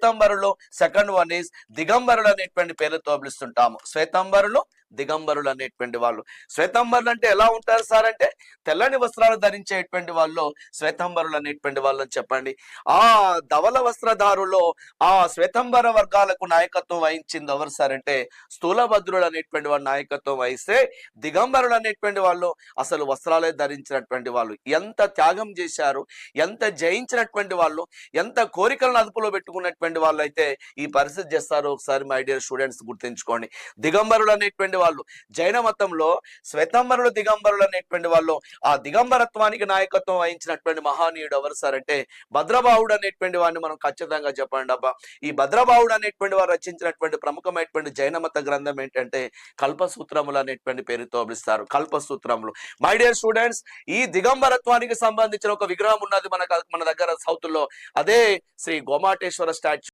శ్వేతంబరులు. Second one is దిగంబరులు అనేటువంటి పేరుతో పిలుస్తుంటాము. శ్వేతంబరులు, దిగంబరులు అనేటువంటి వాళ్ళు. శ్వేతంబరులు అంటే ఎలా ఉంటారు సార్ అంటే తెల్లని వస్త్రాలు ధరించేటువంటి వాళ్ళు శ్వేతంబరులు అనేటువంటి వాళ్ళు అని చెప్పండి. ఆ ధవల వస్త్రధారులో ఆ శ్వేతంబర వర్గాలకు నాయకత్వం వహించింది ఎవరు సార్ అంటే స్థూలభద్రుడు అనేటువంటి వాడు నాయకత్వం వహిస్తే, దిగంబరులు అనేటువంటి వాళ్ళు అసలు వస్త్రాలే ధరించినటువంటి వాళ్ళు. ఎంత త్యాగం చేశారు, ఎంత జయించినటువంటి వాళ్ళు, ఎంత కోరికలను అదుపులో పెట్టుకున్నటువంటి వాళ్ళు అయితే ఈ పరిస్థితి చేస్తారు. ఒకసారి మై డియర్ స్టూడెంట్స్ గుర్తుంచుకోండి. దిగంబరులు అనేటువంటి వాళ్ళు జైన మతంలో శ్వేతంబరులు, దిగంబరులు అనేటువంటి వాళ్ళు ఆ దిగంబరత్వానికి నాయకత్వం వహించినటువంటి మహానీయుడు ఎవరు సార్ అంటే భద్రబాహుడు అనేటువంటి వాడిని మనం ఖచ్చితంగా చెప్పండి అబ్బా. ఈ భద్రబాహుడు అనేటువంటి వారు రచించినటువంటి ప్రముఖమైనటువంటి జైన మత గ్రంథం ఏంటంటే కల్పసూత్రములు అనేటువంటి పేరుతో పిలుస్తారు. కల్పసూత్రములు. మై డియర్ స్టూడెంట్స్, ఈ దిగంబరత్వానికి సంబంధించిన ఒక విగ్రహం ఉన్నది మన దగ్గర సౌత్ లో. అదే శ్రీ గోమాటేశ్వర స్టాచ్యూ.